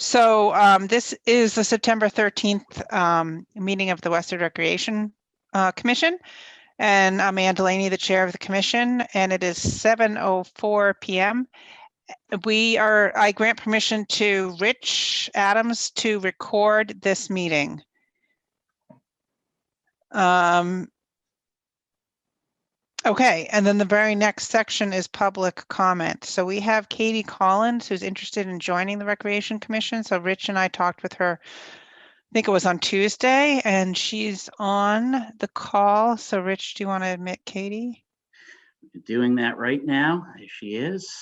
So this is the September 13th meeting of the Westwood Recreation Commission. And I'm Ann Delaney, the chair of the commission, and it is 7:04 p.m. I grant permission to Rich Adams to record this meeting. Okay, and then the very next section is public comment. So we have Katie Collins, who's interested in joining the Recreation Commission. So Rich and I talked with her, I think it was on Tuesday, and she's on the call. So Rich, do you want to admit Katie? Doing that right now, she is.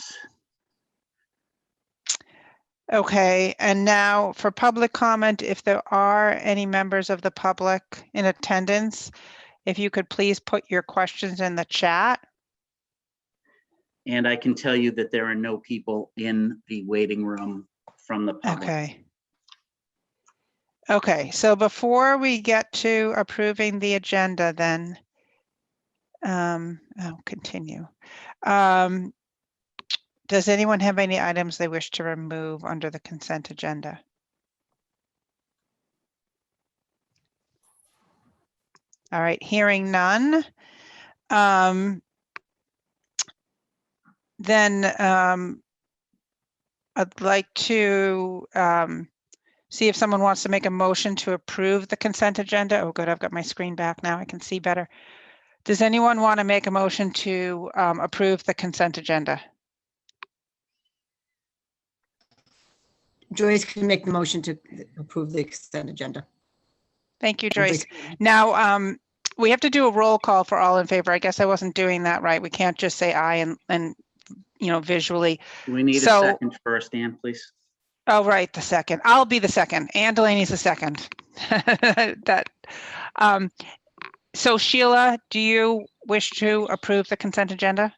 Okay, and now for public comment, if there are any members of the public in attendance, if you could please put your questions in the chat. And I can tell you that there are no people in the waiting room from the public. Okay. Okay, so before we get to approving the agenda, then I'll continue. Does anyone have any items they wish to remove under the consent agenda? All right, hearing none. Then I'd like to see if someone wants to make a motion to approve the consent agenda. Oh, good, I've got my screen back now. I can see better. Does anyone want to make a motion to approve the consent agenda? Joyce can make the motion to approve the consent agenda. Thank you, Joyce. Now, we have to do a roll call for all in favor. I guess I wasn't doing that right. We can't just say aye and you know, visually. We need a second first, Ann, please. Oh, right, the second. I'll be the second. Ann Delaney's the second. So Sheila, do you wish to approve the consent agenda?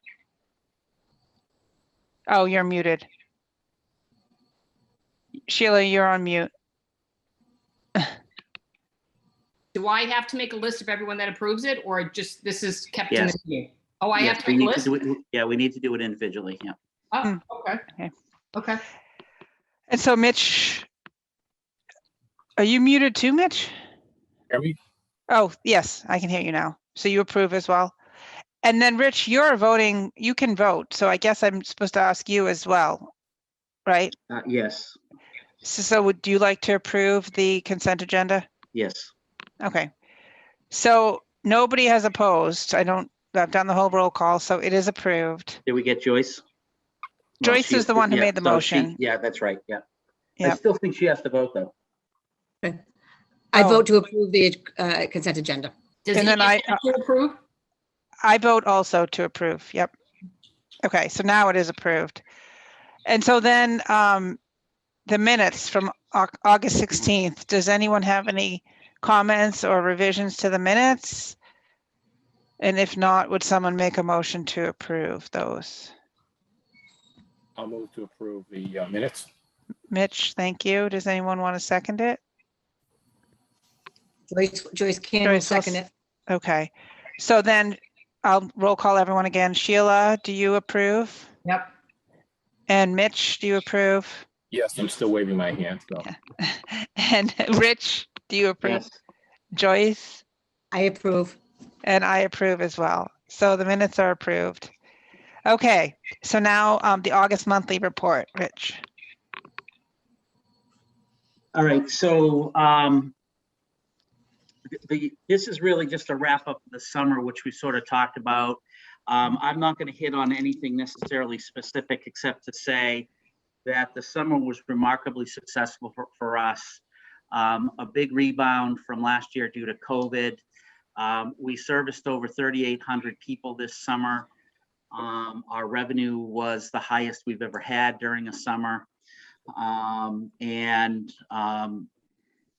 Oh, you're muted. Sheila, you're on mute. Do I have to make a list of everyone that approves it, or just this is kept in Yes. the meeting? Oh, I Yes, have to make a list? Yeah, we need to do it individually. Yeah. Oh, okay. Okay. Okay. And so Mitch, are you muted too, Mitch? Hear me? Oh, yes, I can hear you now. So you approve as well? And then Rich, you're voting, you can vote. So I guess I'm supposed to ask you as well, right? Yes. So would you like to approve the consent agenda? Yes. Okay. So nobody has opposed. I've done the whole roll call, so it is approved. Did we get Joyce? Joyce is the one who made the motion. Yeah, that's right. Yeah. I Yep. still think she has to vote though. I Oh. vote to approve the consent agenda. Does And then Ian have to approve? I vote also to approve. Yep. Okay, so now it is approved. And so then the minutes from August 16th, does anyone have any comments or revisions to the minutes? And if not, would someone make a motion to approve those? I'll move to approve the minutes. Mitch, thank you. Does anyone want to second it? Joyce Cannon will Joyce, I'll second it. Okay, so then I'll roll call everyone again. Sheila, do you approve? Yep. And Mitch, do you approve? Yes, I'm still waving my hand. So. And Rich, do you approve? Yes. Joyce? I approve. And I approve as well. So the minutes are approved. Okay, so now the August monthly report, Rich. All right. So this is really just a wrap up of the summer, which we sort of talked about. I'm not going to hit on anything necessarily specific, except to say that the summer was remarkably successful for us. A big rebound from last year due to COVID. We serviced over 3,800 people this summer. Our revenue was the highest we've ever had during a summer.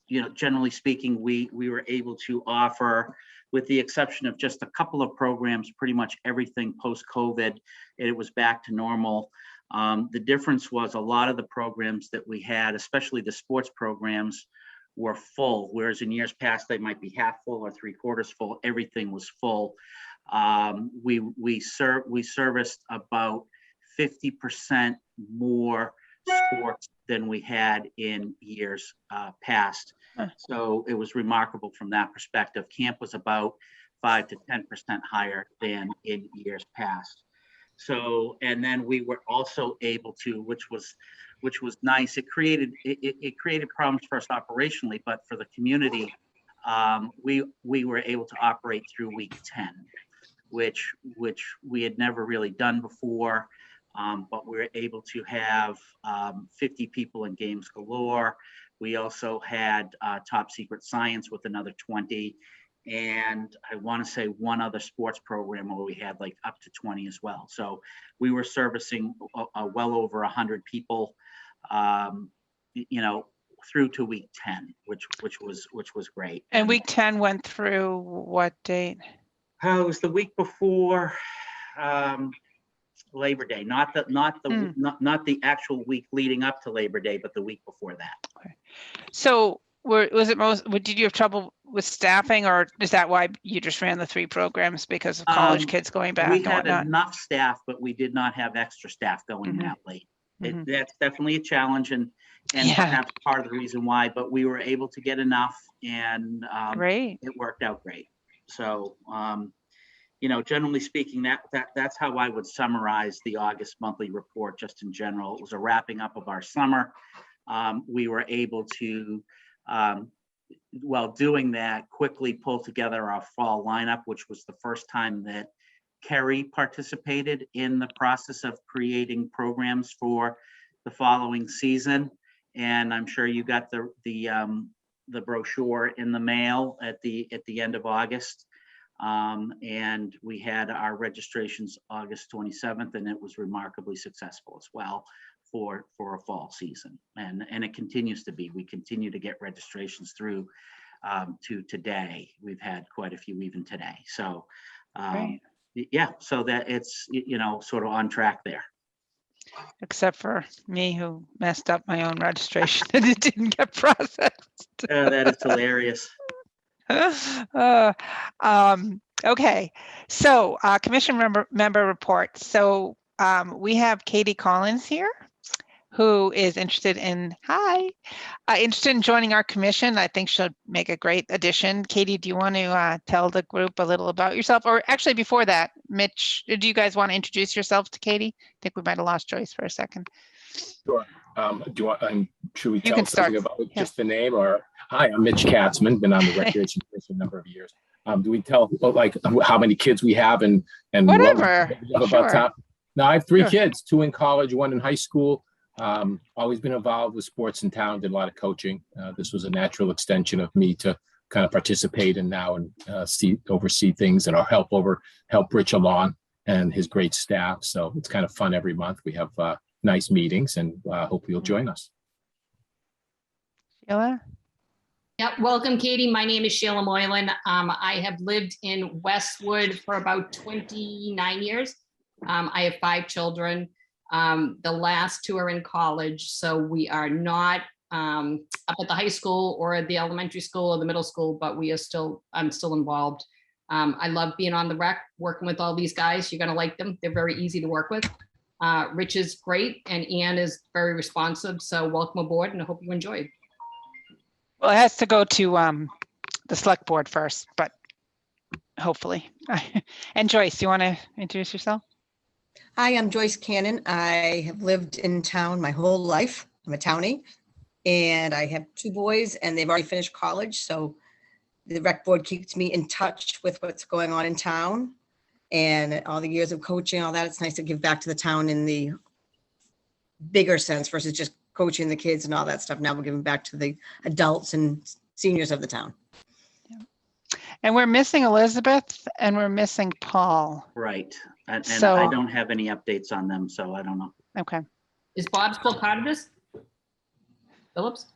You know, generally speaking, we were able to offer, with the exception of just a couple of programs, pretty much everything post-COVID. It was back to normal. The difference was a lot of the programs that we had, especially the sports programs, were full, whereas in years past they might be half full or 3/4 full. Everything was full. We serviced about 50% more sports than we had in years past. Huh. So it was remarkable from that perspective. Camp was about 5 to 10% higher than in years past. So, and then we were also able to, which was nice. It created problems for us operationally, but for the community, we were able to operate through week 10, which we had never really done before. But we were able to have 50 people in games galore. We also had top secret science with another 20. And I want to say one other sports program where we had like up to 20 as well. So we were servicing well over 100 people, through to week 10, which was great. And week 10 went through what date? It was the week before Labor Day, not the actual week leading up to Labor Day, but the week before that. Okay. So did you have trouble with staffing, or is that why you just ran the 3 programs because of college kids going back We and had whatnot? enough staff, but we did not have extra staff going that late. That's definitely a challenge, and that's part of the reason why, but we were able to get enough, and Great. it worked out great. So, generally speaking, that's how I would summarize the August monthly report just in general. It was a wrapping up of our summer. We were able to, while doing that, quickly pull together our fall lineup, which was the first time that Kerry participated in the process of creating programs for the following season. And I'm sure you got the brochure in the mail at the end of August. And we had our registrations August 27th, and it was remarkably successful as well for a fall season. And it continues to be. We continue to get registrations through to today. We've had quite a few even today. So yeah, so that it's, sort of on track there. Except for me, who messed up my own registration and it didn't get processed. That is hilarious. Okay, so commission member report. So we have Katie Collins here, who is interested in joining our commission. I think she'll make a great addition. Katie, do you want to tell the group a little about yourself? Or actually before that, Mitch, do you guys want to introduce yourselves to Katie? I think we might have lost Joyce for a second. Sure. Do you want, should we You tell can start. something about just the name, or, hi, I'm Mitch Katzman, been on the Recreation Commission a number of years. Do we tell like how many kids we have and Whatever. about Sure. No, I have 3 Sure. kids, 2 in college, 1 in high school. Always been involved with sports in town, did a lot of coaching. This was a natural extension of me to kind of participate in now and oversee things and help Rich along and his great staff. So it's kind of fun every month. We have nice meetings, and hope you'll join us. Sheila? Yep, welcome, Katie. My name is Shayla Moylan. I have lived in Westwood for about 29 years. I have 5 children. The last 2 are in college, so we are not up at the high school or the elementary school or the middle school, but I'm still involved. I love being on the rec, working with all these guys. You're gonna like them. They're very easy to work with. Rich is great, and Ann is very responsive, so welcome aboard, and I hope you enjoy. Well, it has to go to the select board first, but hopefully. And Joyce, you want to introduce yourself? Hi, I'm Joyce Cannon. I have lived in town my whole life. I'm a townie, and I have 2 boys, and they've already finished college. So the rec board keeps me in touch with what's going on in town, and all the years of coaching, all that. It's nice to give back to the town in the bigger sense versus just coaching the kids and all that stuff. Now we're giving back to the adults and seniors of the town. And we're missing Elizabeth and we're missing Paul. Right. And So- I don't have any updates on them, so I don't know. Okay. Is Bob still part of this? Phillips?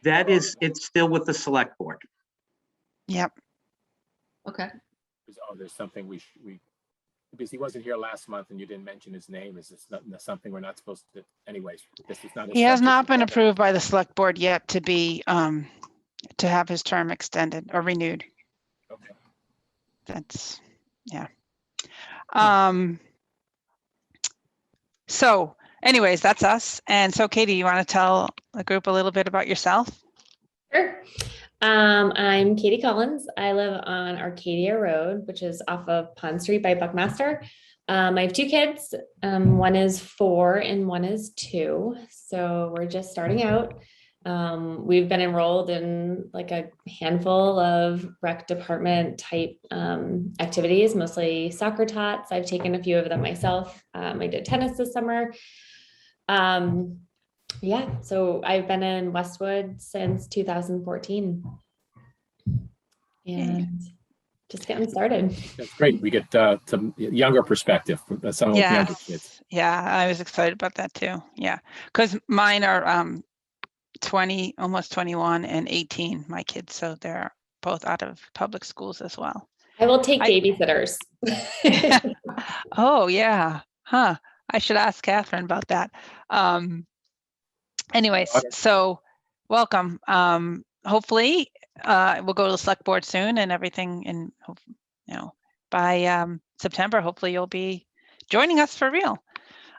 It's still with the select board. Yep. Okay. There's something we because he wasn't here last month and you didn't mention his name. Is this something we're not supposed to? Anyways, this is not. He has not been approved by the select board yet to be to have his term extended or renewed. Okay. That's, yeah. So anyways, that's us. And so Katie, you want to tell the group a little bit about yourself? Sure. I'm Katie Collins. I live on Arcadia Road, which is off of Pond Street by Buckmaster. I have 2 kids. One is 4 and one is 2. So we're just starting out. We've been enrolled in like a handful of rec department type activities, mostly soccer tots. I've taken a few of them myself. I did tennis this summer. Yeah, so I've been in Westwood since 2014 and just getting started. That's great. We get some younger perspective from some of the younger kids. Yeah, I was excited about that too. Yeah, because mine are 20, almost 21 and 18, my kids. So they're both out of public schools as well. I will take babysitters. Oh, yeah. Huh. I should ask Catherine about that. Anyways, so welcome. Hopefully we'll go to the select board soon and everything. And, by September, hopefully you'll be joining us for real.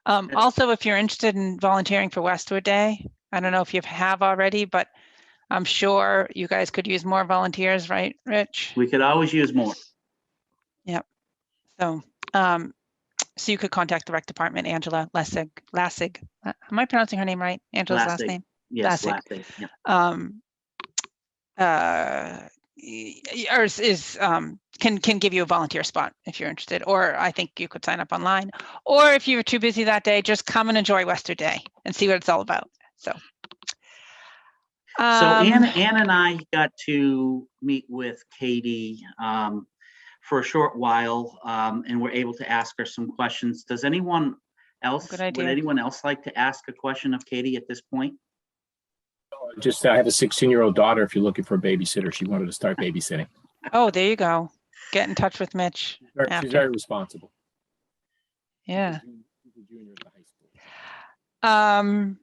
Also, if you're interested in volunteering for Westwood Day, I don't know if you have already, but I'm sure you guys could use more volunteers, right, Rich? We could always use more. Yep. So, so you could contact the rec department, Angela Lassig. Am I pronouncing her name right? Angela's last name? Yes, Lassig. Lassig. Can give you a volunteer spot if you're interested, or I think you could sign up online, or if you're too busy that day, just come and enjoy Westwood Day and see what it's all about. So Ann and I got to meet with Katie for a short while, and we're able to ask her some questions. Does anyone else, would anyone else like to ask a question of Katie at this point? Just, I have a 16-year-old daughter. If you're looking for a babysitter, she wanted to start babysitting. Oh, there you go. Get in touch with Mitch. She's very responsible. Yeah. She's a junior in high school.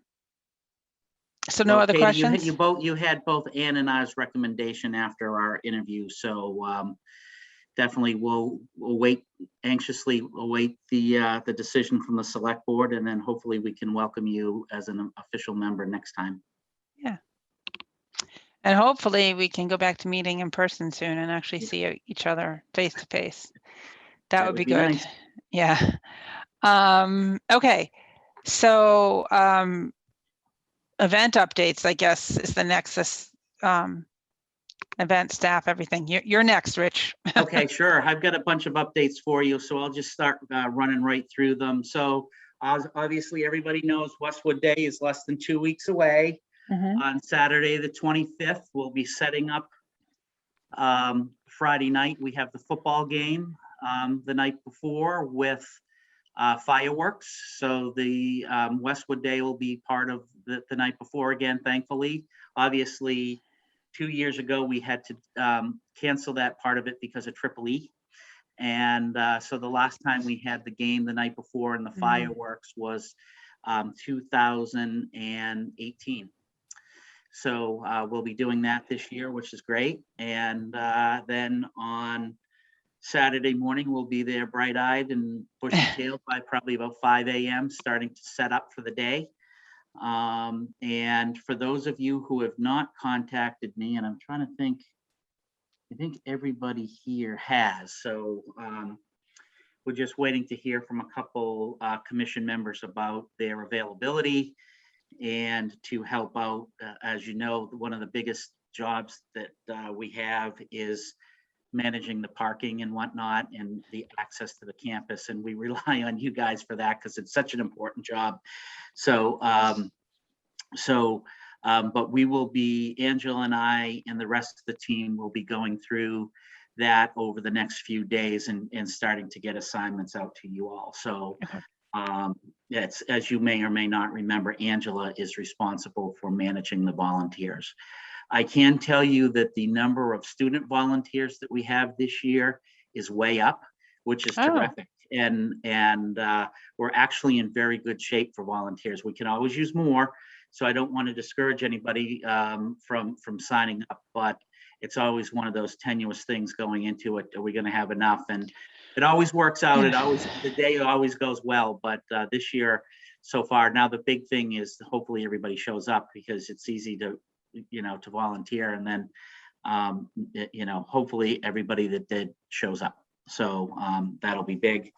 So no other Katie, questions? You had both Ann and I's recommendation after our interview. So definitely we'll anxiously await the decision from the select board, and then hopefully we can welcome you as an official member next time. Yeah. And hopefully we can go back to meeting in person soon and actually see each other face to face. That would be good. Nice. Yeah. Okay. So event updates, I guess, is the next event staff, everything. You're next, Rich. Okay, sure. I've got a bunch of updates for you, so I'll just start running right through them. So obviously everybody knows Westwood Day is less than 2 weeks away. Mm-hmm. On Saturday, the 25th, we'll be setting up. Friday night, we have the football game the night before with fireworks. So the Westwood Day will be part of the night before again, thankfully. Obviously, 2 years ago, we had to cancel that part of it because of Triple E. And so the last time we had the game the night before and the fireworks was 2018. So we'll be doing that this year, which is great. And then on Saturday morning, we'll be there bright-eyed and bushy-tailed by probably about 5 a.m., starting to set up for the day. And for those of you who have not contacted me, and I'm trying to think, I think everybody here has. So we're just waiting to hear from a couple commission members about their availability and to help out. As you know, one of the biggest jobs that we have is managing the parking and whatnot and the access to the campus. And we rely on you guys for that because it's such an important job. So, but we will be, Angela and I and the rest of the team will be going through that over the next few days and starting to get assignments out to you all. So it's, as you may or may not remember, Angela is responsible for managing the volunteers. I can tell you that the number of student volunteers that we have this year is way up, which is terrific. And we're actually in very good shape for volunteers. We can always use more, so I don't want to discourage anybody from signing up, but it's always one of those tenuous things going into it. Are we going to have enough? And it always works out. The day always goes well, but this year so far. Now, the big thing is hopefully everybody shows up, because it's easy to, to volunteer, and then, hopefully everybody that did shows up. So that'll be big.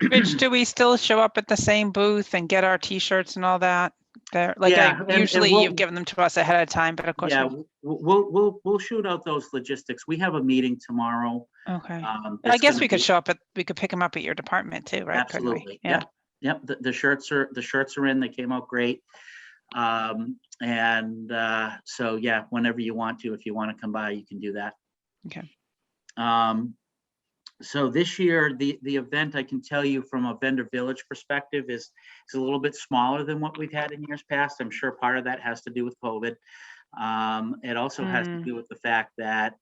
Rich, do we still show up at the same booth and get our t-shirts and all that? There, like, Yeah, and usually we'll- you've given them to us ahead of time, but of course. Yeah, we'll shoot out those logistics. We have a meeting tomorrow. Okay. I that's guess gonna we could be- show up we could pick them up at your department too, right? Couldn't we? Absolutely. Yeah. Yep. The shirts are in. They came out great. So yeah, whenever you want to, if you want to come by, you can do that. Okay. So this year, the event, I can tell you from a vendor village perspective, is a little bit smaller than what we've had in years past. I'm sure part of that has to do with COVID. It also has to do with the fact that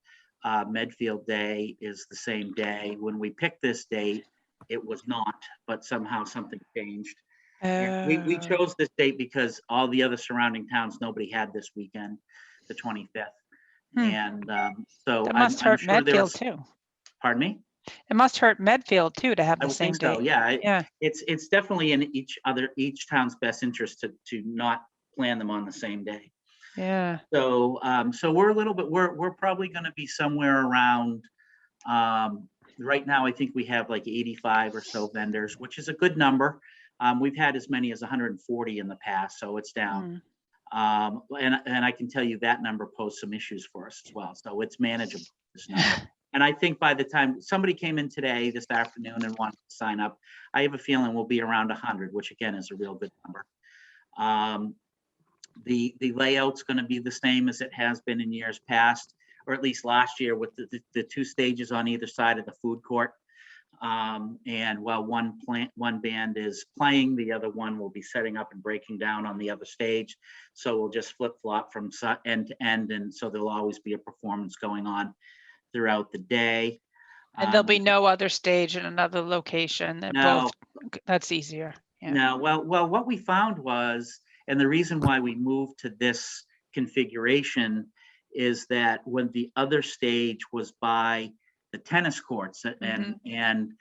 Medfield Day is the same day. When we picked this date, it was not, but somehow something changed. And we chose this date because all the other surrounding towns, nobody had this weekend, the 25th. And so that must hurt I'm sure Medfield too. Pardon me? It must hurt Medfield too to have I the would same think so. date. Yeah. Yeah. It's definitely in each town's best interest to not plan them on the same day. Yeah. So we're a little bit, we're probably going to be somewhere around, right now, I think we have like 85 or so vendors, which is a good number. We've had as many as 140 in the past, so it's down. And I can tell you that number posed some issues for us as well. So it's manageable. This number. And I think by the time somebody came in today, this afternoon, and wanted to sign up, I have a feeling we'll be around 100, which again is a real good number. The layout's going to be the same as it has been in years past, or at least last year, with the two stages on either side of the food court. And while one band is playing, the other one will be setting up and breaking down on the other stage. So we'll just flip-flop from end to end, and so there'll always be a performance going on throughout the day. And there'll be no other stage in another location. No. That's easier. Yeah. No, well, what we found was, and the reason why we moved to this configuration is that when the other stage was by the tennis courts, and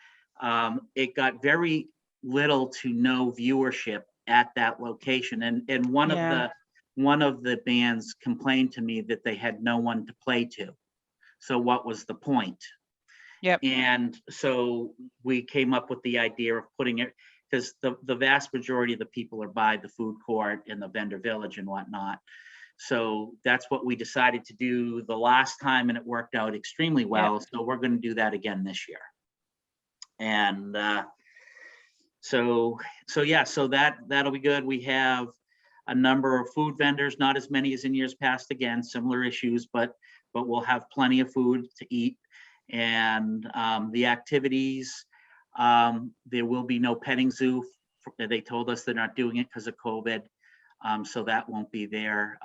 it got very little to no viewership at that location. And one of the bands complained to me that they had no one to play to. So what was the point? Yep. And so we came up with the idea of putting it, because the vast majority of the people are by the food court and the vendor village and whatnot. So that's what we decided to do the last time, and it worked out extremely well. Yep. So we're going to do that again this year. And so that'll be good. We have a number of food vendors, not as many as in years past, again, similar issues, but we'll have plenty of food to eat. And the activities, there will be no petting zoo. They told us they're not doing it because of COVID. So that won't be there.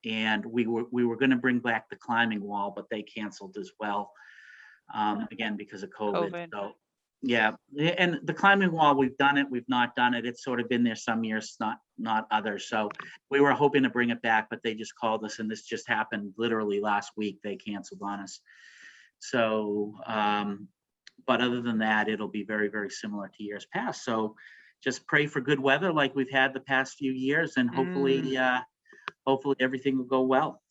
And we were going to bring back the climbing wall, but they canceled as well. Again, because of COVID. So yeah, and the climbing wall, we've done it, we've not done it. It's sort of been there some years, not others. So we were hoping to bring it back, but they just called us, and this just happened literally last week. They canceled on us. So, but other than that, it'll be very, very similar to years past. So just pray for good weather like we've had the past few years, and hopefully everything will go well.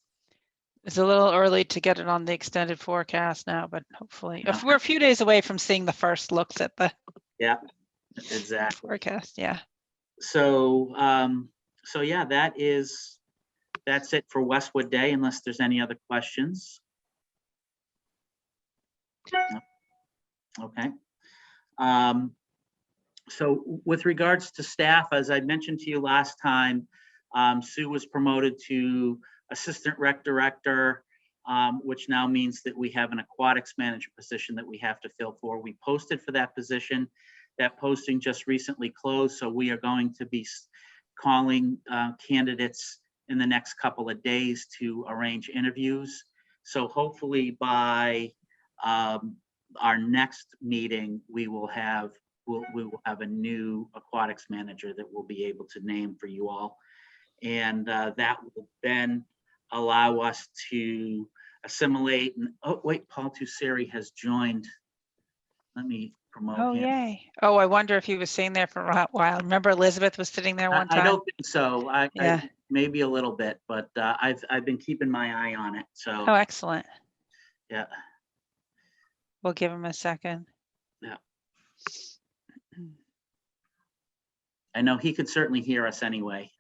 It's a little early to get it on the extended forecast now, but hopefully, if we're a few days away from seeing the first looks at the exactly forecast. Yeah. So yeah, that's it for Westwood Day, unless there's any other questions. Okay. So with regards to staff, as I mentioned to you last time, Sue was promoted to assistant rec director, which now means that we have an aquatics manager position that we have to fill for. We posted for that position. That posting just recently closed, so we are going to be calling candidates in the next couple of days to arrange interviews. So hopefully by our next meeting, we will have a new aquatics manager that we'll be able to name for you all. And that will then allow us to assimilate. And oh wait, Paul Tusseri has joined. Let me promote Oh, him. yay. Oh, I wonder if he was sitting there for a while. Remember Elizabeth was sitting there one I time? don't think so. Yeah. Maybe a little bit, but I've been keeping my eye on it. So Oh, excellent. yeah. We'll give him a second. Yeah. I know he could certainly hear us anyway,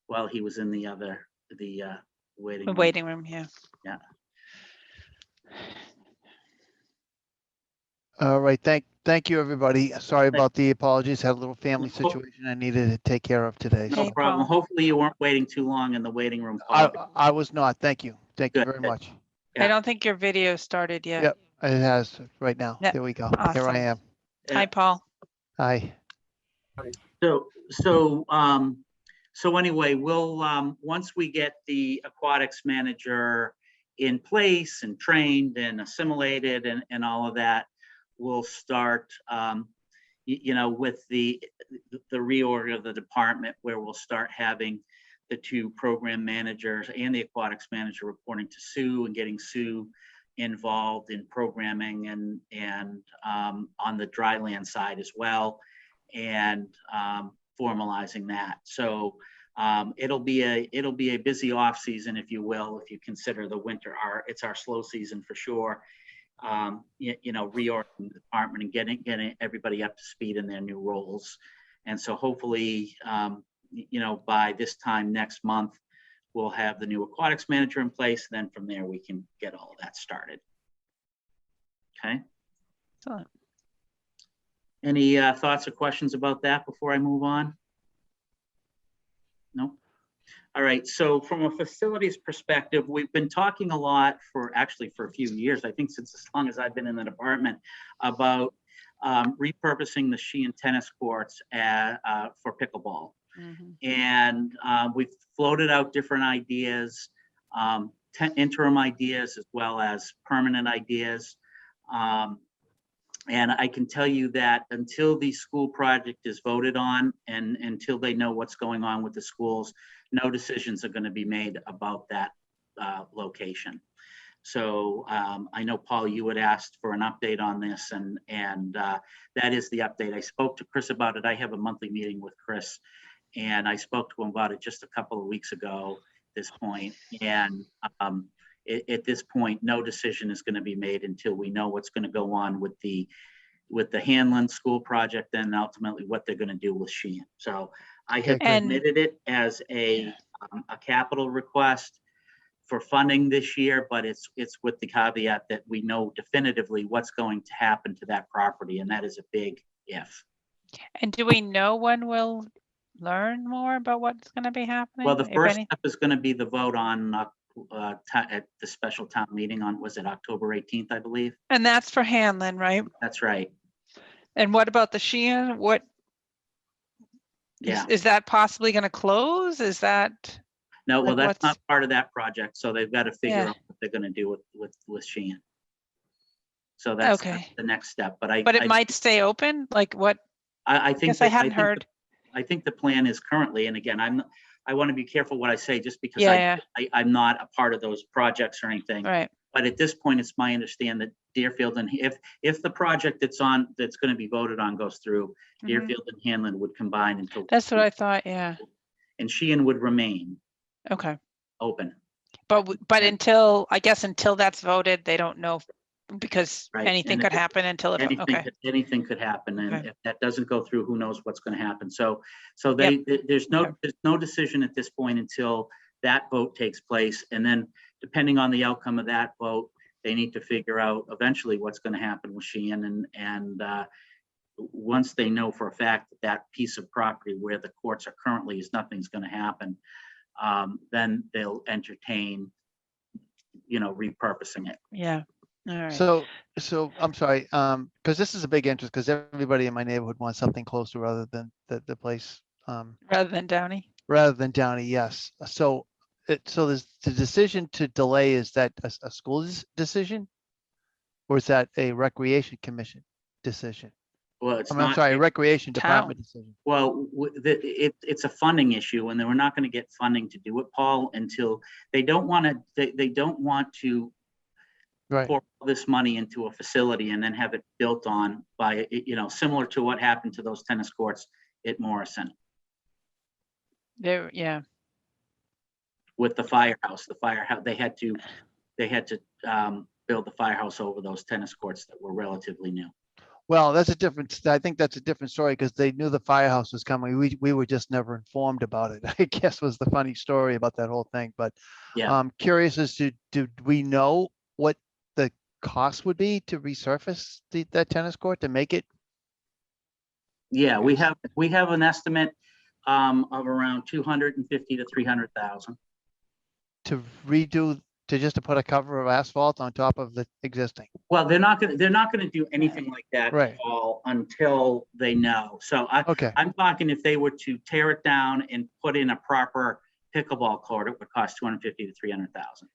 while he was in the waiting The room. waiting room, yeah. Yeah. All right, thank you, everybody. Sorry about the apologies. Had a little family situation I needed to take care of today. No Hey, problem. Paul. Hopefully you weren't waiting too long in the waiting room. Paul. I was not. Thank you. Thank you Good, very good. much. Yeah. I don't think your video started yet. Yep, it has right now. Yeah, There we go. Here awesome. I am. Hi, Paul. Hi. So anyway, we'll, once we get the aquatics manager in place and trained and assimilated and all of that, we'll start, with the reorg of the department, where we'll start having the two program managers and the aquatics manager reporting to Sue and getting Sue involved in programming and on the dry land side as well, and formalizing that. So it'll be a busy off season, if you will, if you consider the winter. It's our slow season for sure. Reorganizing the department and getting everybody up to speed in their new roles. And so hopefully, by this time next month, we'll have the new aquatics manager in place. Then from there, we can get all of that started. Okay. Excellent. Any thoughts or questions about that before I move on? No? All right, so from a facilities perspective, we've been talking a lot for a few years, I think since as long as I've been in the department, about repurposing the Sheehan tennis courts for pickleball. Mhm. And we've floated out different ideas, interim ideas as well as permanent ideas. And I can tell you that until the school project is voted on and until they know what's going on with the schools, no decisions are going to be made about that location. So I know, Paul, you had asked for an update on this, and that is the update. I spoke to Chris about it. I have a monthly meeting with Chris, and I spoke to him about it just a couple of weeks ago at this point. And at this point, no decision is going to be made until we know what's going to go on with the Hanlon school project and ultimately what they're going to do with Sheehan. So I have submitted it as a capital request for funding this year, but it's with the caveat that we know definitively what's going to happen to that property, and that is a big if. And do we know when we'll learn more about what's going to be happening? Well, the if first any? step is going to be the vote on at the special town meeting on, was it October 18th, I believe? And that's for Hanlon, right? That's right. And what about the Sheehan? What Yeah. is that possibly going to close? Is that? No, well, Like, that's not part of that project. So they've got to figure Yeah. out what they're going to do with Sheehan. So that's Okay. the next step. But But it might stay open? Like what? I think Guess I hadn't heard. I think the plan is currently, and again, I want to be careful what I say just because Yeah, I'm not a part of those projects or anything. right. But at this point, it's my understanding that Deerfield, and if the project that's going to be voted on goes through, Mhm. Deerfield and Hanlon would combine until. That's what I thought. Yeah. And Sheehan would remain Okay. open. But Yeah. until that's voted, they don't know because Right. anything And could happen until it. Okay. Anything could happen, and Okay. if that doesn't go through, who knows what's going to happen. So there's no decision at this point until that vote takes place, and then depending on the outcome of that vote, they need to figure out eventually what's going to happen with Sheehan, and once they know for a fact that that piece of property where the courts are currently is nothing's going to happen, then they'll entertain, repurposing it. Yeah. All right. So I'm sorry, because this is a big interest because everybody in my neighborhood wants something closer rather than the place, Rather than Downey. rather than Downey. Yes. So there's the decision to delay. Is that a school's decision? Or is that a recreation commission decision? Well, it's I'm not. sorry, a recreation Town. department decision. Well, it's a funding issue, and we're not going to get funding to do it, Paul, until they don't want to. They don't want to Right. pour this money into a facility and then have it built on by, similar to what happened to those tennis courts at Morrison There, yeah. with the firehouse. The firehouse, they had to build the firehouse over those tennis courts that were relatively new. Well, I think that's a different story because they knew the firehouse was coming. We were just never informed about it, I guess was the funny story about that whole thing. But Yeah. I'm curious as to, do we know what the cost would be to resurface that tennis court to make it? Yeah, we have an estimate of around 250 to 300,000. To redo, to put a cover of asphalt on top of the existing? Well, they're not gonna do anything like that Right. at all until they know. So Okay, I'm talking if they were to tear it down and put in a proper pickleball court, it would cost 250 to 300,000.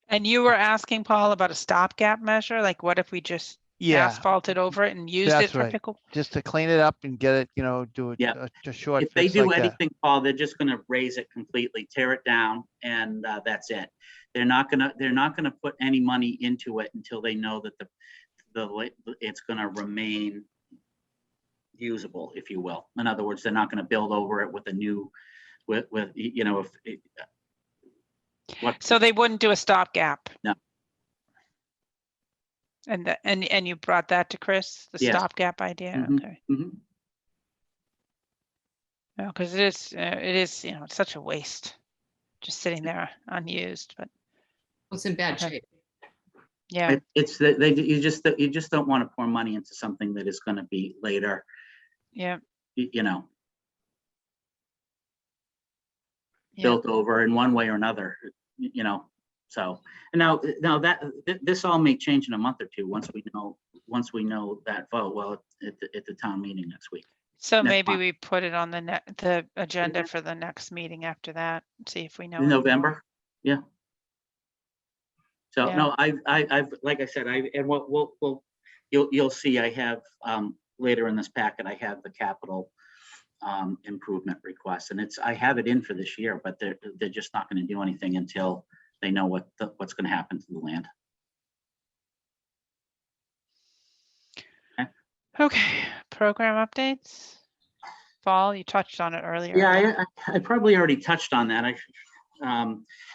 And you were asking Paul about a stopgap measure, like what if we just yeah, asphalted over it and used it that's for right. pickle? Just to clean it up and get it, do it, Yeah. a short If they fix do like that. anything, Paul, they're just gonna raise it completely, tear it down, and that's it. They're not gonna put any money into it until they know that it's gonna remain usable, if you will. In other words, they're not gonna build over it with a new, So they wouldn't do a stopgap? No. And you brought that to Chris, the Yes. stopgap idea? Mhm. Okay. Mhm. No, because it is, it's such a waste, just sitting there unused, but It's in bad Okay. shape. yeah. It's that you just don't want to pour money into something that is going to be later, Yeah. Yeah. Yeah. built over in one way or another, So, and now that this all may change in a month or two once we know that vote. Well, at the town meeting next week. So Next maybe month. we put it on the agenda for the next meeting after that, see if we know. In any more. November, yeah. So Yeah. no, I've like I said, and you'll see I have later in this packet I have the capital improvement request, and I have it in for this year, but they're just not going to do anything until they know what's going to happen to the land. Okay, program updates. Paul, you touched on it earlier. Yeah, I probably already touched on that.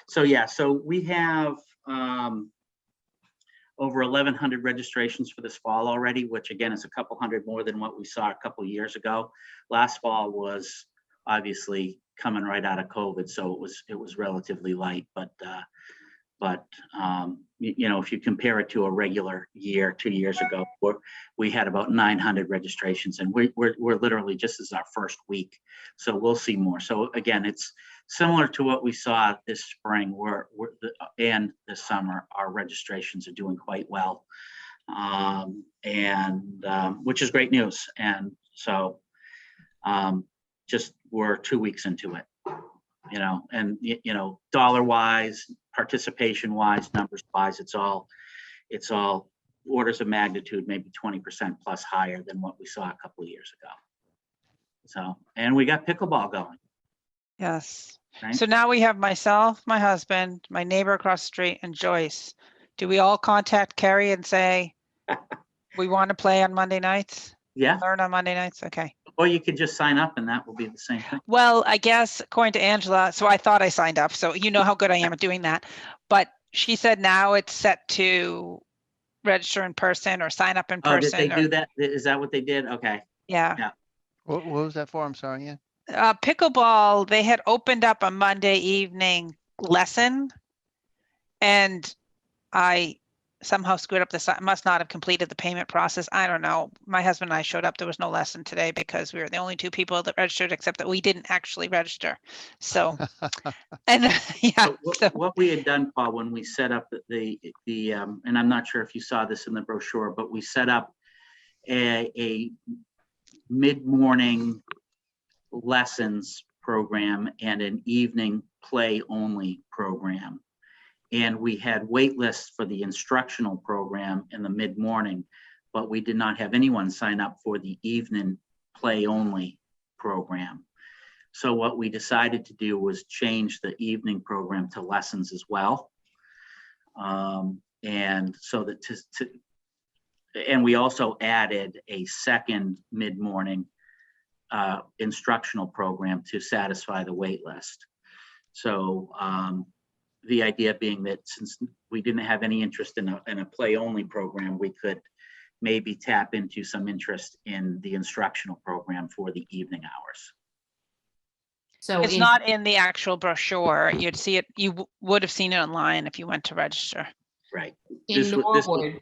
So we have over 1,100 registrations for this fall already, which again is a couple hundred more than what we saw a couple years ago. Last fall was obviously coming right out of COVID, so it was relatively light, but if you compare it to a regular year 2 years ago, we had about 900 registrations, and we're literally just as our first week, so we'll see more. So again, it's similar to what we saw this spring, and this summer. Our registrations are doing quite well, which is great news. And so just we're 2 weeks into it. Dollar wise, participation wise, numbers wise, it's all orders of magnitude, maybe 20% plus higher than what we saw a couple of years ago. So, and we got pickleball going. Yes. Right? So now we have myself, my husband, my neighbor across the street, and Joyce. Do we all contact Carrie and say, we want to play on Monday nights? Yeah. Learn on Monday nights? Okay. Or you could just sign up and that will be the same thing. Well, I guess according to Angela, so I thought I signed up, so you know how good I am at doing that. But she said now it's set to register in person or sign up in Oh, did person. they do that? Is that what they did? Okay. Yeah. What was that for? I'm sorry, yeah. Pickleball, they had opened up a Monday evening lesson, and I somehow screwed up must not have completed the payment process. I don't know. My husband and I showed up. There was no lesson today because we were the only two people that registered, except that we didn't actually register. So, and yeah. So what we had done, Paul, when we set up the and I'm not sure if you saw this in the brochure, but we set up a mid-morning lessons program and an evening play only program. And we had wait lists for the instructional program in the mid-morning, but we did not have anyone sign up for the evening play only program. So what we decided to do was change the evening program to lessons as well. And so that and we also added a second mid-morning instructional program to satisfy the wait list. So the idea being that since we didn't have any interest in a play-only program, we could maybe tap into some interest in the instructional program for the evening hours. So It's not in the actual brochure. You'd see it, you would have seen it online if you went to register. Right. in Norwood,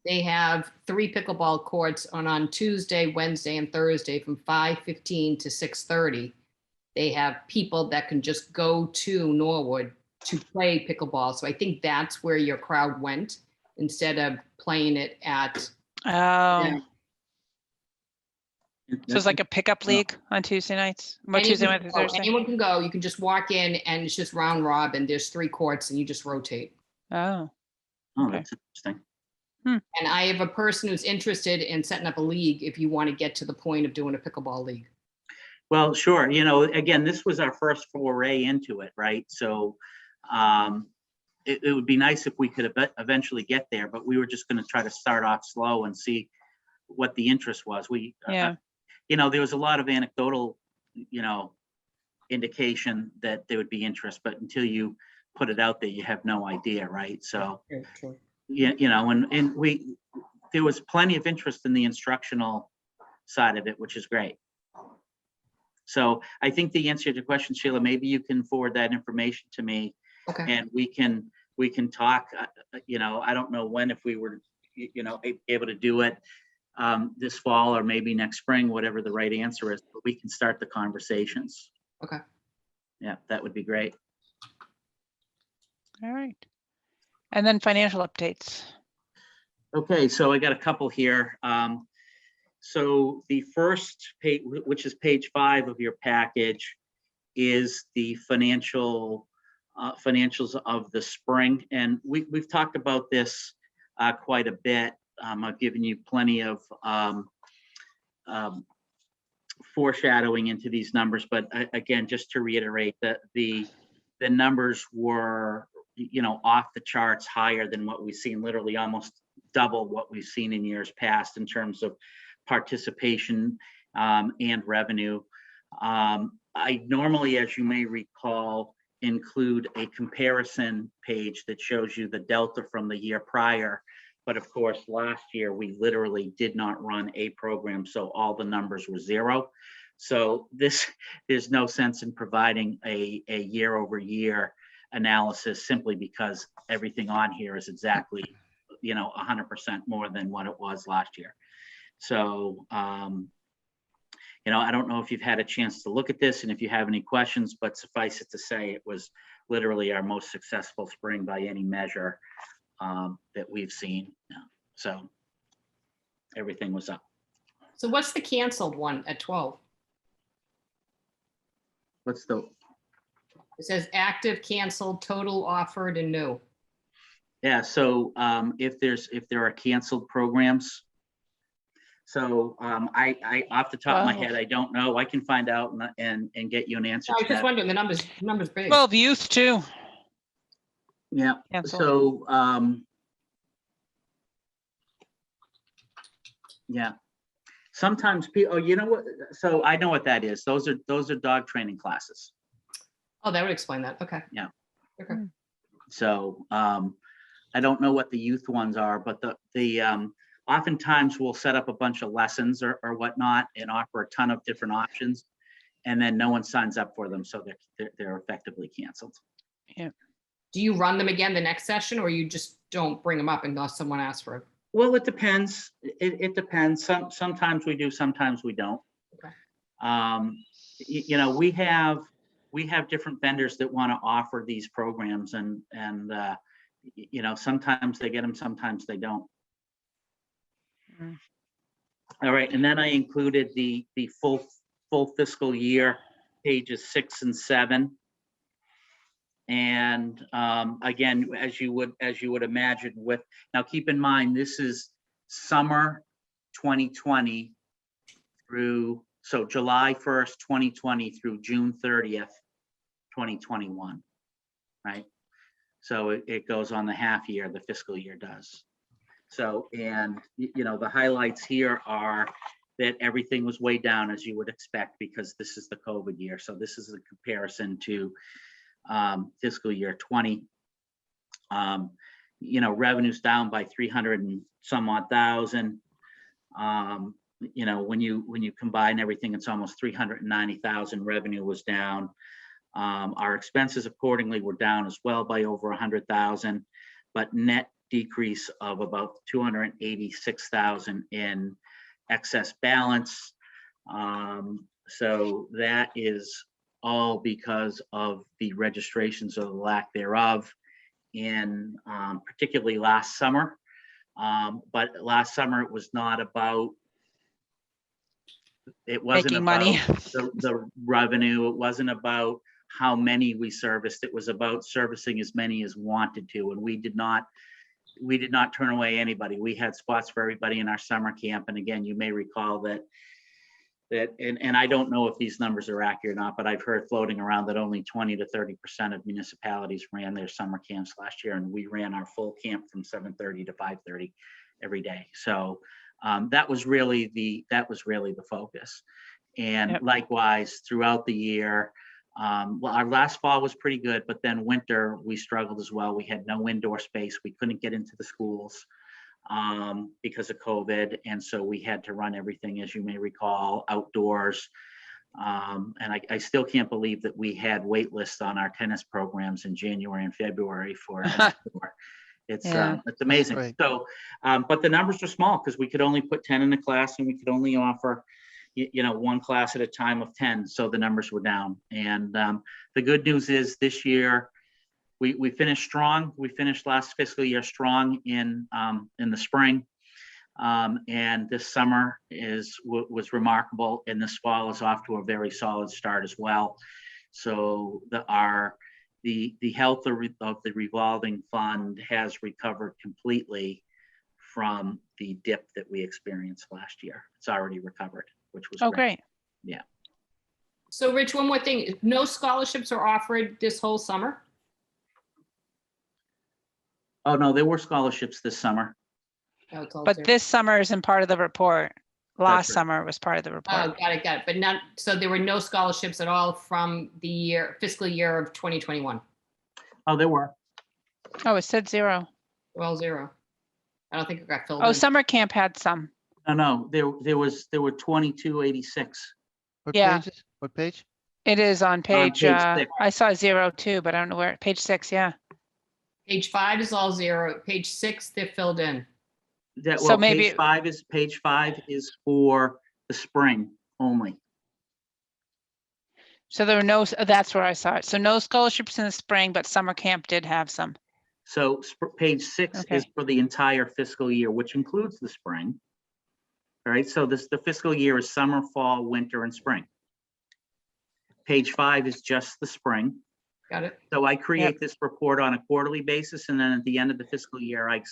they have 3 pickleball courts on Tuesday, Wednesday, and Thursday from 5:15 to 6:30. They have people that can just go to Norwood to play pickleball. So I think that's where your crowd went instead of playing it at. Oh, so it's like a pickup league on Tuesday nights, Tuesday, Wednesday, Thursday. Anyone can go. You can just walk in and it's just round robin. There's 3 courts and you just rotate. Oh, Oh, that's interesting. And I have a person who's interested in setting up a league if you want to get to the point of doing a pickleball league. Well, sure. You know, again, this was our first foray into it, right? So it would be nice if we could eventually get there, but we were just going to try to start off slow and see what the interest was. yeah. You know, there was a lot of anecdotal, you know, indication that there would be interest, but until you put it out there, you have no idea, right? So, you know, and there was plenty of interest in the instructional side of it, which is great. So I think the answer to your question, Sheila, maybe you can forward that information to me. Okay. And we can talk, you know, I don't know when, if we were, you know, able to do it this fall or maybe next spring, whatever the right answer is, but we can start the conversations. Okay. Yeah, that would be great. All right. And then financial updates. Okay, so I got a couple here. So the first page, which is page 5 of your package, is the financials of the spring. And we've talked about this quite a bit. I've given you plenty of foreshadowing into these numbers, but again, just to reiterate that the numbers were, you know, off the charts higher than what we've seen, literally almost double what we've seen in years past in terms of participation and revenue. I normally, as you may recall, include a comparison page that shows you the delta from the year prior. But of course, last year, we literally did not run a program, so all the numbers were 0. So there's no sense in providing a year over year analysis simply because everything on here is exactly, you know, 100% more than what it was last year. So, you know, I don't know if you've had a chance to look at this and if you have any questions, but suffice it to say, it was literally our most successful spring by any measure that we've seen. So everything was up. So what's the canceled one at 12? What's the? It says active, canceled, total, offered, and new. Yeah, so if there are canceled programs, so I off the top of my head, I don't know. I can find out and get you an answer. I was just wondering, the numbers big. 12 youth too. Yeah, Canceled. so yeah, sometimes people, oh, you know what, so I know what that is. Those are dog training classes. Oh, that would explain that. Okay. Yeah. Okay. So I don't know what the youth ones are, but the oftentimes we'll set up a bunch of lessons or whatnot and offer a ton of different options, and then no one signs up for them, so they're effectively canceled. Yeah. Do you run them again the next session, or you just don't bring them up unless someone asks for it? Well, it depends. It depends. Sometimes we do, sometimes we don't. Okay. You know, we have different vendors that want to offer these programs, and you know, sometimes they get them, sometimes they don't. Mm. All right, and then I included the full fiscal year, pages 6 and 7. And again, as you would imagine, with, now keep in mind, this is summer 2020 through, so July 1st, 2020 through June 30th, 2021, right? So it goes on the half year, the fiscal year does. So, and the highlights here are that everything was way down, as you would expect, because this is the COVID year. So this is a comparison to fiscal year 20. Revenue's down by 300 and some odd thousand. When you combine everything, it's almost 390,000. Revenue was down. Our expenses accordingly were down as well by over 100,000, but net decrease of about 286,000 in excess balance. So that is all because of the registrations or the lack thereof in particularly last summer. But last summer it was not about, it wasn't Making about money. the revenue. It wasn't about how many we serviced. It was about servicing as many as wanted to. And we did not turn away anybody. We had spots for everybody in our summer camp. And again, you may recall that and I don't know if these numbers are accurate or not, but I've heard floating around that only 20 to 30% of municipalities ran their summer camps last year, and we ran our full camp from 7:30 to 5:30 every day. So that was really the focus. And Yep. Likewise throughout the year. Our last fall was pretty good, but then winter we struggled as well. We had no indoor space. We couldn't get into the schools because of COVID. And so we had to run everything, as you may recall, outdoors. And I still can't believe that we had wait lists on our tennis programs in January and February for an outdoor. It's amazing. Right. So, but the numbers are small because we could only put 10 in a class and we could only offer one class at a time of 10. So the numbers were down. And the good news is this year, we finished strong. We finished last fiscal year strong in the spring. And this summer was remarkable. And this fall is off to a very solid start as well. So the health of the revolving fund has recovered completely from the dip that we experienced last year. It's already recovered, which was Great. Yeah. So Rich, one more thing, no scholarships are offered this whole summer? Oh, no, there were scholarships this summer. Oh, it's all But zero. this summer isn't part of the report. Last right. summer was part of the Oh, report. got it. But not, so there were no scholarships at all from the fiscal year of 2021? Oh, there were. Oh, it said 0. Well, zero. I don't think it got filled Oh, in. summer camp had some. No, there were 2286. What Yeah. pages? What page? It is on page, page 6. I saw 0 too, but I don't know where, page 6, yeah. Page 5 is all zero. Page 6, they're filled in. So maybe- Page five is for the spring only. So there were no, that's where I saw it. So no scholarships in the spring, but summer camp did have some. So page 6 is Okay. for the entire fiscal year, which includes the spring. All right, so the fiscal year is summer, fall, winter, and spring. Page 5 is just the spring. Got it? So I create this report on a quarterly basis, and then at the end of the fiscal year, I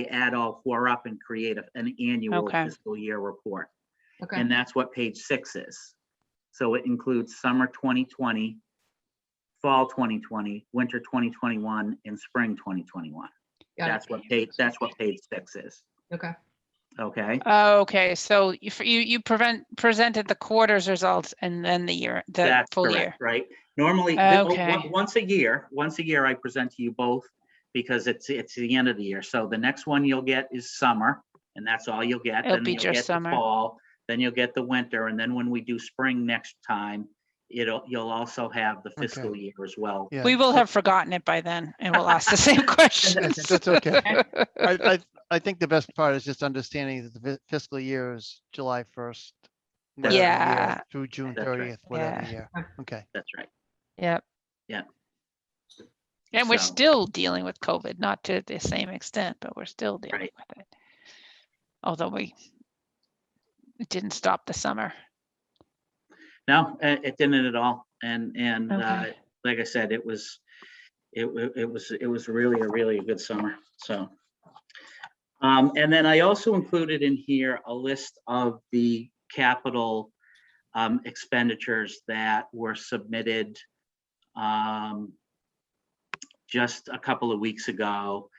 add all 4 up and create an annual Okay. fiscal year report. Okay. And that's what page 6 is. So it includes summer 2020, fall 2020, winter 2021, and spring 2021. Got it. That's what page 6 is. Okay. Okay. Okay, so you presented the quarters results and then the That's full correct, year. right? Normally, Okay. once a year, I present to you both because it's the end of the year. So the next one you'll get is summer, and that's all you'll get. It'll Then be you'll just get the summer. fall, then you'll get the winter, and then when we do spring next time, you'll also have the fiscal year as well. Yeah. We will have forgotten it by then and we'll ask the same questions. That's okay. I think the best part is just understanding that the fiscal year is July 1st. whatever year, Yeah. Through June That's right. 30th, whatever Yeah. year. Okay. That's right. Yep. Yeah. And we're So- still dealing with COVID, not to the same extent, but we're still dealing Right. with it. Although it didn't stop the summer. No, it didn't at all. And Okay. like I said, it was really a good summer. So, and then I also included in here a list of the capital expenditures that were submitted just a couple of weeks ago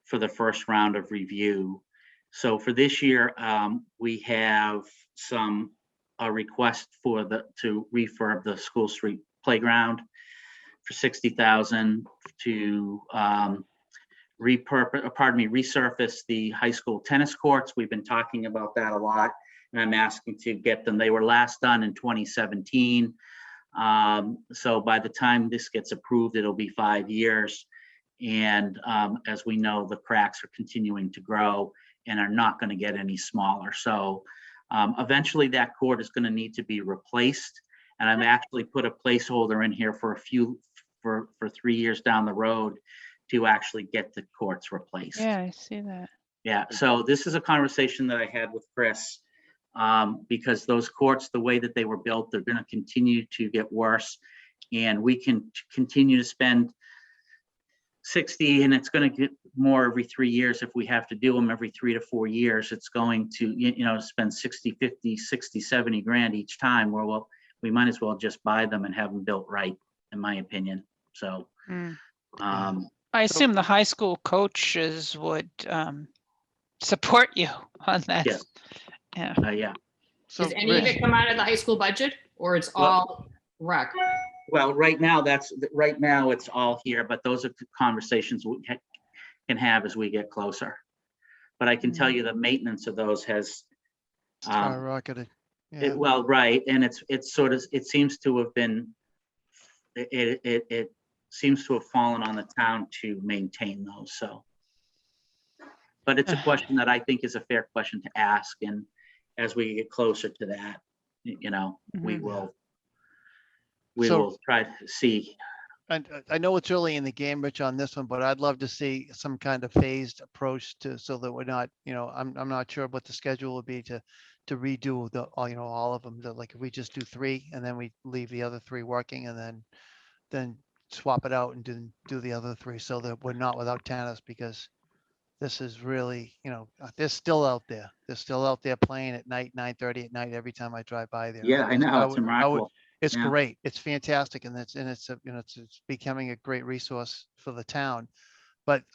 for the first round of review. So for this year, we have a request to refurb the School Street playground for $60,000 to resurface the high school tennis courts. We've been talking about that a lot, and I'm asking to get them. They were last done in 2017. So by the time this gets approved, it'll be 5 years. And as we know, the cracks are continuing to grow and are not going to get any smaller. So eventually that court is going to need to be replaced. And I've actually put a placeholder in here for 3 years down the road to actually get the courts replaced. Yeah, I see that. Yeah, so this is a conversation that I had with Chris, because those courts, the way that they were built, they're going to continue to get worse. And we can continue to spend 60, and it's going to get more every 3 years. If we have to do them every 3 to 4 years, it's going to, spend 60, 50, 60, 70 grand each time. Well, we might as well just buy them and have them built right, in my opinion. So, I assume the high school coaches would support you on that. Yes. Yeah. yeah. So Does any of it come out of the high school budget, or it's all rec? Well, right now it's all here, but those are conversations we can have as we get closer. But I can tell you the maintenance of those has skyrocketed. Yeah. right, and it seems to have been it seems to have fallen on the town to maintain those. So, but it's a question that I think is a fair question to ask, and as we get closer to that, we will try to see. And I know it's early in the game, Rich, on this one, but I'd love to see some kind of phased approach so that we're not, I'm not sure what the schedule would be to redo all of them. Like if we just do 3 and then we leave the other 3 working, and then swap it out and do the other 3, so that we're not without tennis, because this is really, they're still out there. They're still out there playing at night, 9:30 at night, every time I drive by there. Yeah, I know, it's remarkable. It's Yeah. great. It's fantastic. And it's becoming a great resource for the town. But,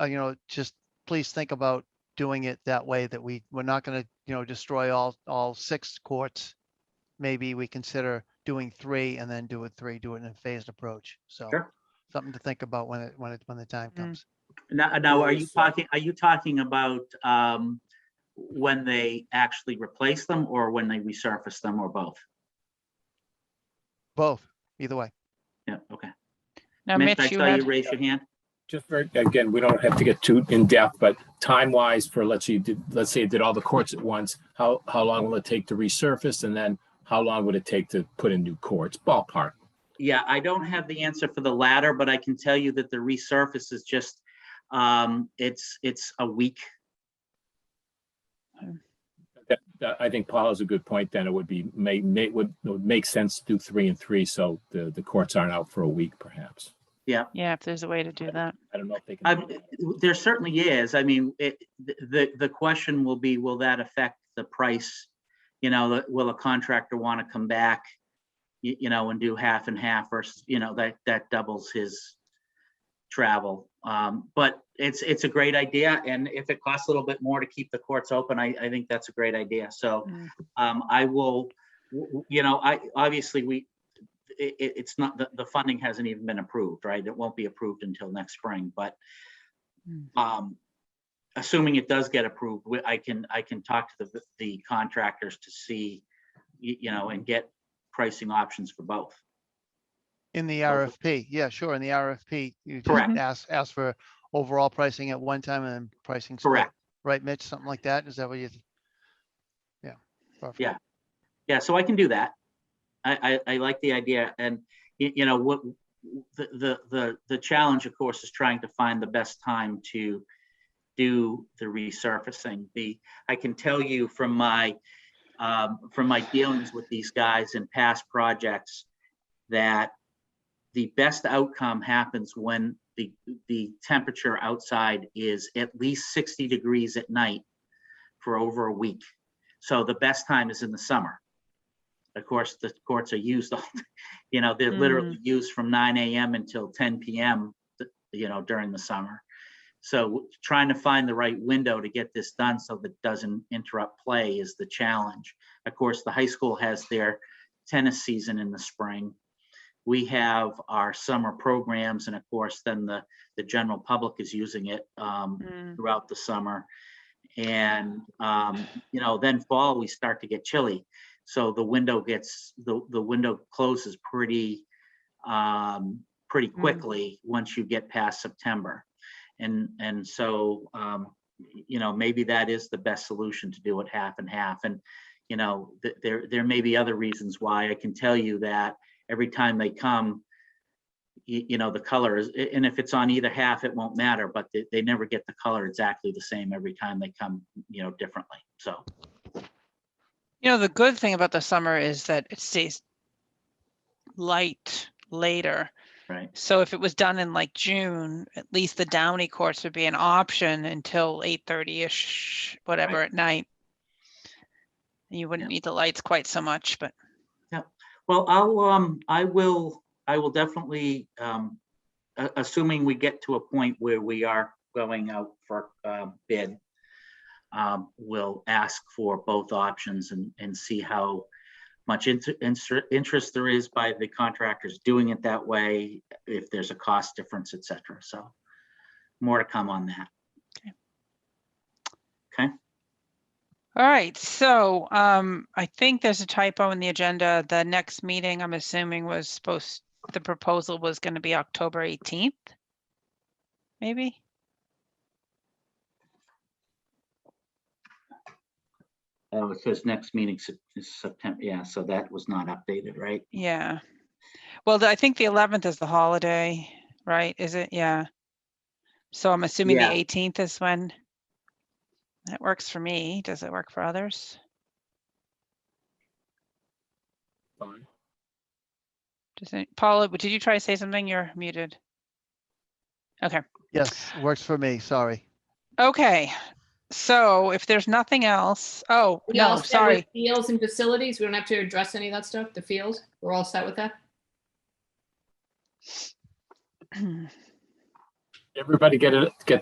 just please think about doing it that way, that we're not going to, destroy all 6 courts. Maybe we consider doing 3 and then do it in a phased approach. So Sure. something to think about when the time comes. Now, are you talking about when they actually replace them, or when they resurface them, or both? Both, either way. Yeah, okay. Now, Mitch, I Mitch, you saw had, you raise your hand. Just again, we don't have to get too in depth, but time wise, for let's say you did all the courts at once, how long will it take to resurface, and then how long would it take to put in new courts, ballpark? Yeah, I don't have the answer for the latter, but I can tell you that the resurface is just it's a week. I think Paul has a good point. Then it would make sense to do 3 and 3, so the courts aren't out for a week, perhaps. Yeah, if there's a way to do that. I don't know if they can. there certainly is. I mean, the question will be, will that affect the price? Will a contractor want to come back, and do half and half, versus, that doubles his travel. But it's a great idea. And if it costs a little bit more to keep the courts open, I think that's a great idea. So I will, obviously it's not, the funding hasn't even been approved, right? It won't be approved until next spring, but assuming it does get approved, I can talk to the contractors to see, and get pricing options for both. In the RFP, yeah, sure. In the RFP, you Correct. just ask for overall pricing at one time and then pricing split. Correct. Right, Mitch? Something like that? Is that what you? Yeah. Perfect. Yeah. Yeah. So I can do that. I like the idea, and what the challenge, of course, is trying to find the best time to do the resurfacing. I can tell you from my dealings with these guys in past projects that the best outcome happens when the temperature outside is at least 60 degrees at night for over a week. So the best time is in the summer. Of course, the courts are used all, they're literally used from 9 a.m. until 10 p.m. during the summer. So trying to find the right window to get this done so that it doesn't interrupt play is the challenge. Of course, the high school has their tennis season in the spring. We have our summer programs, and of course, then the general public is using it throughout the summer. And then fall we start to get chilly, so the window closes pretty quickly once you get past September. And so maybe that is the best solution, to do it half and half. And there may be other reasons why. I can tell you that every time they come, the color is, and if it's on either half, it won't matter, but they never get the color exactly the same every time they come, differently. So, the good thing about the summer is that it stays light later. right. So if it was done in like June, at least the downy courts would be an option until 8:30ish, whatever, Right. at night. You wouldn't need the lights quite so much, but. Yeah. Well, I will definitely, assuming we get to a point where we are going out for bid, we'll ask for both options and see how much interest there is by the contractors doing it that way, if there's a cost difference, et cetera. So more to come on that. Okay. All right, so I think there's a typo in the agenda. The next meeting, I'm assuming, the proposal was going to be October 18th, maybe? It says next meeting is September. Yeah, so that was not updated, right? Yeah. Well, I think the 11th is the holiday, right? Is it? Yeah. So I'm assuming Yeah. the 18th is when. That works for me. Does it work for others? Fine. Paula, did you try to say something? You're muted. Okay. Yes, works for me. Sorry. Okay. So if there's nothing else, We all no, set with sorry. Fields and facilities. We don't have to address any of that stuff. The fields, we're all set with that. Everybody get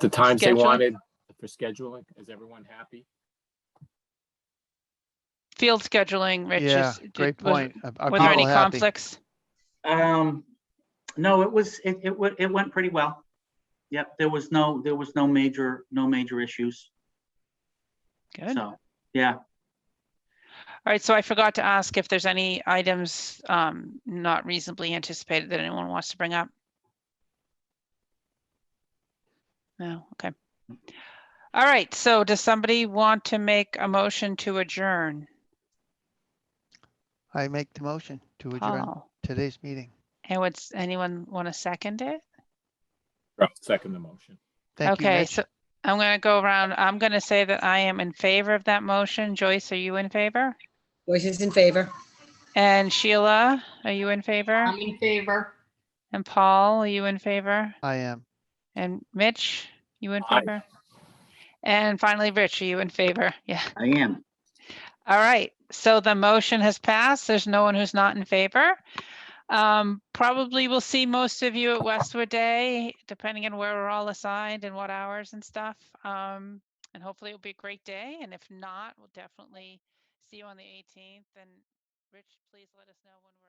the times they Scheduling? wanted for scheduling? Is everyone happy? Field scheduling, Rich. Yeah, great point. Are Were there any people happy? conflicts? No, it went pretty well. Yep, there was no major issues. Good. So, yeah. All right, so I forgot to ask if there's any items not reasonably anticipated that anyone wants to bring up. No, okay. All right, so does somebody want to make a motion to adjourn? I make the motion to adjourn Paul. today's meeting. And would anyone want to second it? I'll second the motion. Thank you, Okay, Mitch. so I'm going to go around. I'm going to say that I am in favor of that motion. Joyce, are you in favor? Joyce is in favor. And Sheila, are you in favor? I'm in favor. And Paul, are you in favor? I am. And Mitch, you in Aye. favor? And finally, Rich, are you in favor? Yeah. I am. All right. So the motion has passed. There's no one who's not in favor. Probably we'll see most of you at Westwood Day, depending on where we're all assigned and what hours and stuff. And hopefully it'll be a great day. And if not, we'll definitely see you on the 18th. And Rich, please let us know when we're